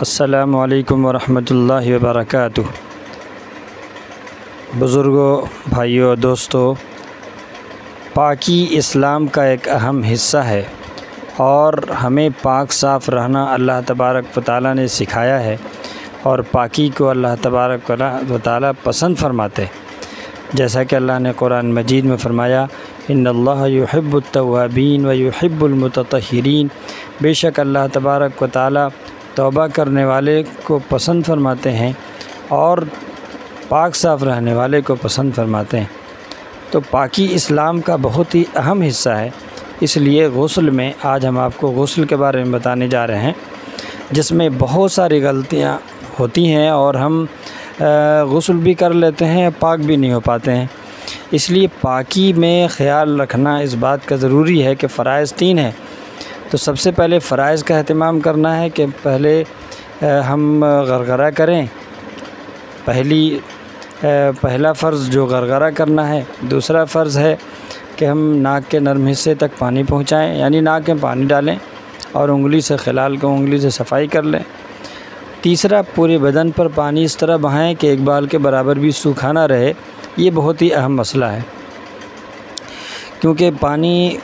السلام علیکم ورحمۃ اللہ وبرکاتہ۔ بزرگوں، بھائیوں، دوستوں، پاکی اسلام کا ایک اہم حصہ ہے اور ہمیں پاک صاف رہنا اللہ تبارک و تعالیٰ نے سکھایا ہے، اور پاکی کو اللہ تبارک و تعالیٰ پسند فرماتے ہیں، جیسا کہ اللہ نے قرآن مجید میں فرمایا، ان اللہ یحب التوابین و یحب المتطہرین، بے شک اللہ تبارک و تعالیٰ توبہ کرنے والے کو پسند فرماتے ہیں اور پاک صاف رہنے والے کو پسند فرماتے ہیں۔ تو پاکی اسلام کا بہت ہی اہم حصہ ہے، اس لیے غسل میں آج ہم آپ کو غسل کے بارے میں بتانے جا رہے ہیں، جس میں بہت ساری غلطیاں ہوتی ہیں اور ہم غسل بھی کر لیتے ہیں، پاک بھی نہیں ہو پاتے ہیں۔ اس لیے پاکی میں خیال رکھنا اس بات کا ضروری ہے کہ فرائض 3 ہیں۔ تو سب سے پہلے فرائض کا اہتمام کرنا ہے کہ پہلے ہم غرغرہ کریں۔ پہلا فرض جو غرغرہ کرنا ہے، دوسرا فرض ہے کہ ہم ناک کے نرم حصے تک پانی پہنچائیں، یعنی ناک میں پانی ڈالیں اور انگلی سے خلال کو انگلی سے صفائی کر لیں۔ تیسرا، پورے بدن پر پانی اس طرح بہائیں کہ ایک بال کے برابر بھی سوکھا نہ رہے۔ یہ بہت ہی اہم مسئلہ ہے، کیونکہ پانی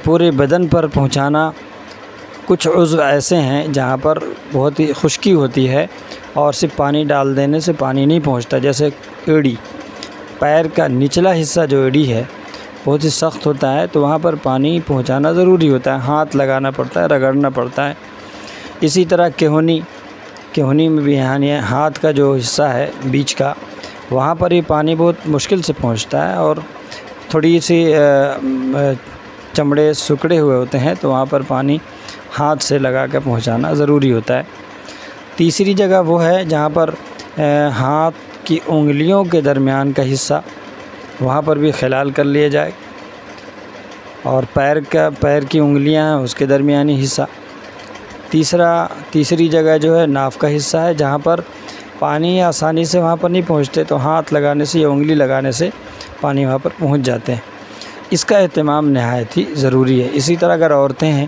پورے بدن پر پہنچانا، کچھ عضو ایسے ہیں جہاں پر بہت ہی خشکی ہوتی ہے اور صرف پانی ڈال دینے سے پانی نہیں پہنچتا، جیسے ایڑی، پیر کا نچلا حصہ جو ایڑی ہے بہت ہی سخت ہوتا ہے، تو وہاں پر پانی پہنچانا ضروری ہوتا ہے، ہاتھ لگانا پڑتا ہے، رگڑنا پڑتا ہے۔ اسی طرح کہونی میں بھی یعنی ہاتھ کا جو حصہ ہے بیچ کا، وہاں پر ہی پانی بہت مشکل سے پہنچتا ہے اور تھوڑی سی چمڑے سکڑے ہوئے ہوتے ہیں، تو وہاں پر پانی ہاتھ سے لگا کے پہنچانا ضروری ہوتا ہے۔ تیسری جگہ وہ ہے جہاں پر ہاتھ کی انگلیوں کے درمیان کا حصہ، وہاں پر بھی خلال کر لیا جائے، اور پیر کی انگلیاں ہیں اس کے درمیانی حصہ۔ تیسری جگہ جو ہے ناف کا حصہ ہے، جہاں پر پانی آسانی سے وہاں پر نہیں پہنچتے، تو ہاتھ لگانے سے یا انگلی لگانے سے پانی وہاں پر پہنچ جاتے ہیں۔ اس کا اہتمام نہایت ہی ضروری ہے۔ اسی طرح اگر عورتیں ہیں،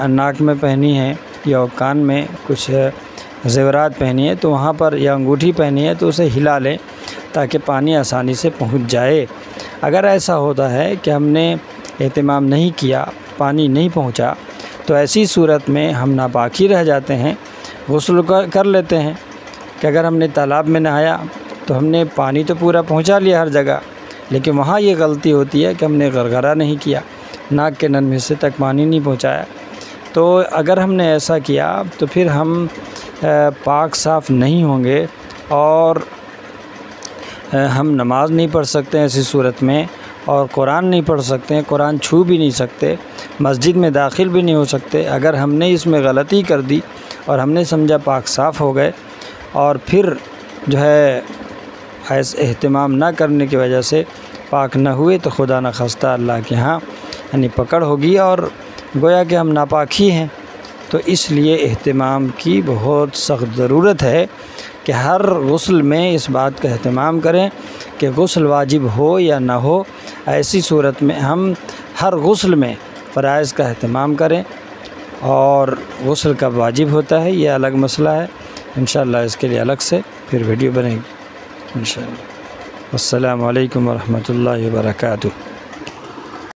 ناک میں پہنی ہیں یا کان میں کچھ زیورات پہنی ہیں، تو وہاں پر یا انگوٹھی پہنی ہے تو اسے ہلا لیں تاکہ پانی آسانی سے پہنچ جائے۔ اگر ایسا ہوتا ہے کہ ہم نے اہتمام نہیں کیا، پانی نہیں پہنچا، تو ایسی صورت میں ہم ناپاک ہی رہ جاتے ہیں۔ غسل کر لیتے ہیں کہ اگر ہم نے تالاب میں نہایا تو ہم نے پانی تو پورا پہنچا لیا ہر جگہ، لیکن وہاں یہ غلطی ہوتی ہے کہ ہم نے غرغرہ نہیں کیا، ناک کے نرم حصے تک پانی نہیں پہنچایا۔ تو اگر ہم نے ایسا کیا تو پھر ہم پاک صاف نہیں ہوں گے اور ہم نماز نہیں پڑھ سکتے ایسی صورت میں، اور قرآن نہیں پڑھ سکتے ہیں، قرآن چھو بھی نہیں سکتے، مسجد میں داخل بھی نہیں ہو سکتے۔ اگر ہم نے اس میں غلطی کر دی اور ہم نے سمجھا پاک صاف ہو گئے اور پھر جو ہے اہتمام نہ کرنے کی وجہ سے پاک نہ ہوئے، تو خدا نخواستہ اللہ کے ہاں یعنی پکڑ ہوگی اور گویا کہ ہم ناپاک ہی ہیں۔ تو اس لیے اہتمام کی بہت سخت ضرورت ہے کہ ہر غسل میں اس بات کا اہتمام کریں کہ غسل واجب ہو یا نہ ہو، ایسی صورت میں ہم ہر غسل میں فرائض کا اہتمام کریں۔ اور غسل کب واجب ہوتا ہے یہ الگ مسئلہ ہے، انشاءاللہ اس کے لیے الگ سے پھر ویڈیو بنے گی انشاءاللہ۔ السلام علیکم ورحمۃ اللہ وبرکاتہ۔